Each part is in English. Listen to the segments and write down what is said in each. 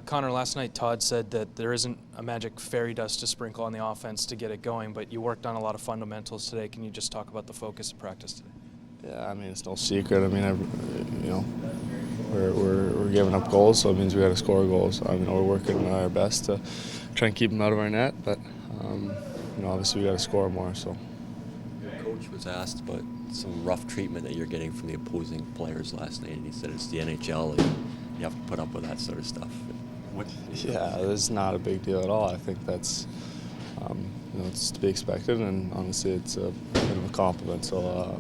Connor, last night Todd said that there isn't a magic fairy dust to sprinkle on the offense to get it going, but you worked on a lot of fundamentals today. Can you just talk about the focus of practice today? Yeah, I mean, it's no secret. I mean, we're giving up goals, so it means we got to score goals. I mean, we're working our best to try and keep them out of our net, but obviously we got to score more. So. Your coach was asked about some rough treatment that you're getting from the opposing players last night, and he said it's the NHL and you have to put up with that sort of stuff. Yeah, it's not a big deal at all. I think that's it's to be expected, and honestly, it's a bit of a compliment. So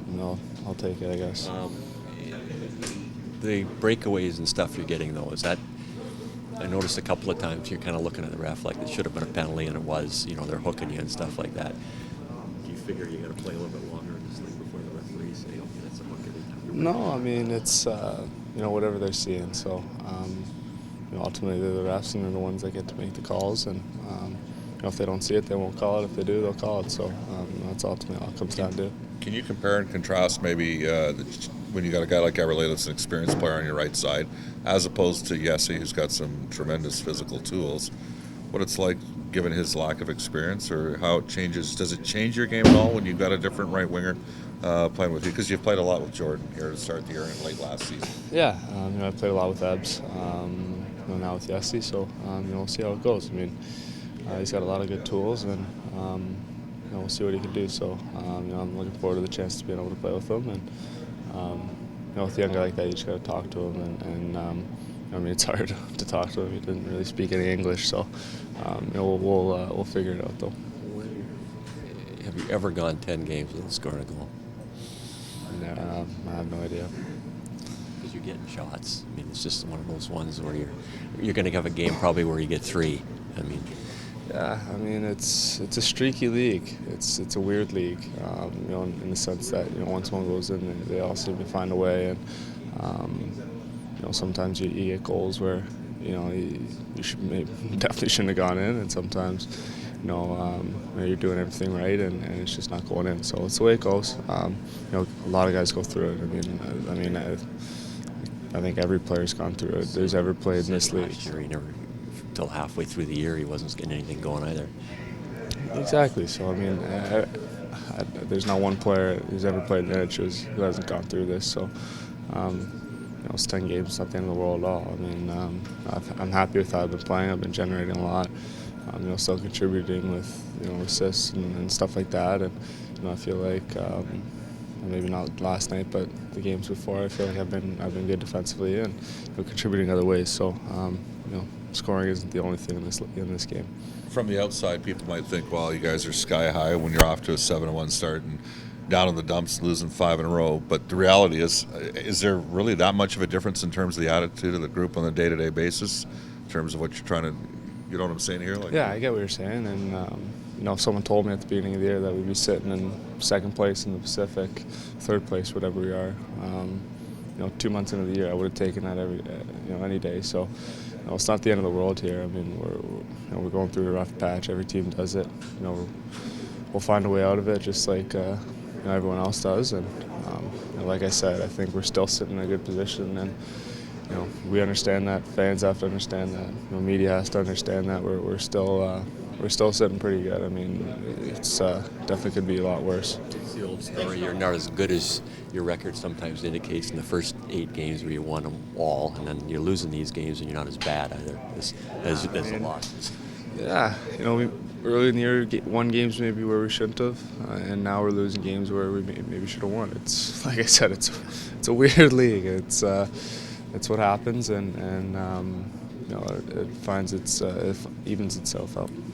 I'll take it, I guess. The breakaways and stuff you're getting, though, is that? I noticed a couple of times you're kind of looking at the ref like it should have been a penalty, and it was. They're hooking you and stuff like that. Do you figure you got to play a little bit longer in this league before the referees say, "Okay, that's a hook"? No, I mean it's whatever they're seeing. So ultimately they're the refs and they're the ones that get to make the calls, and if they don't see it, they won't call it. If they do, they'll call it. So that's ultimately all it comes down to. Can you compare and contrast maybe when you got a guy like Gabriel that's an experienced player on your right side, as opposed to Yessi, who's got some tremendous physical tools, what it's like given his lack of experience, or how it changes? Does it change your game at all when you've got a different right winger playing with you? Because you've played a lot with Jordan here to start the year and late last season. Yeah, I played a lot with Ebbs, now with Yessi, so we'll see how it goes. I mean, he's got a lot of good tools, and we'll see what he can do. So I'm looking forward to the chance to being able to play with him, and with a young guy like that, you just got to talk to him, and I mean, it's hard to talk to him. He didn't really speak any English, so we'll figure it out though. Have you ever gone 10 games without scoring a goal? No, I have no idea. Because you're getting shots. I mean, it's just one of those ones where you're going to have a game probably where you get 3. I mean. Yeah, I mean it's a streaky league. It's a weird league, in the sense that once one goes in, they all seem to find a way, and sometimes you get goals where you definitely shouldn't have gone in, and sometimes you're doing everything right and it's just not going in. So it's the way it goes. A lot of guys go through it. I think every player's gone through it. There's ever played in this league. Until halfway through the year, he wasn't getting anything going either. Exactly. So I mean, there's not one player who's ever played in the NHL who hasn't gone through this. So it's 10 games. It's not the end of the world at all. I mean, I'm happy with how I've been playing. I've been generating a lot. Still contributing with assists and stuff like that. And I feel like maybe not last night, but the games before, I feel like I've been good defensively and contributing other ways. So scoring isn't the only thing in this game. From the outside, people might think, well, you guys are sky high when you're off to a 7-1 start and down in the dumps, losing 5 in a row. But the reality is there really that much of a difference in terms of the attitude of the group on a day-to-day basis, in terms of what you're trying to, you know what I'm saying here? Yeah, I get what you're saying. And, if someone told me at the beginning of the year that we'd be sitting in second place in the Pacific, third place, whatever we are, 2 months into the year, I would have taken that any day. So, it's not the end of the world here. I mean, we're going through a rough patch. Every team does it. We'll find a way out of it, just like everyone else does. And like I said, I think we're still sitting in a good position, and we understand that. Fans have to understand that. Media has to understand that. We're still sitting pretty good. I mean, it's definitely could be a lot worse. It's the old story. You're not as good as your record sometimes indicates in the first 8 games where you won them all, and then you're losing these games and you're not as bad either as the losses. Yeah, we early in the year won games maybe where we shouldn't have, and now we're losing games where we maybe should have won. It's like I said, it's a weird league. It's what happens, and it evens itself out.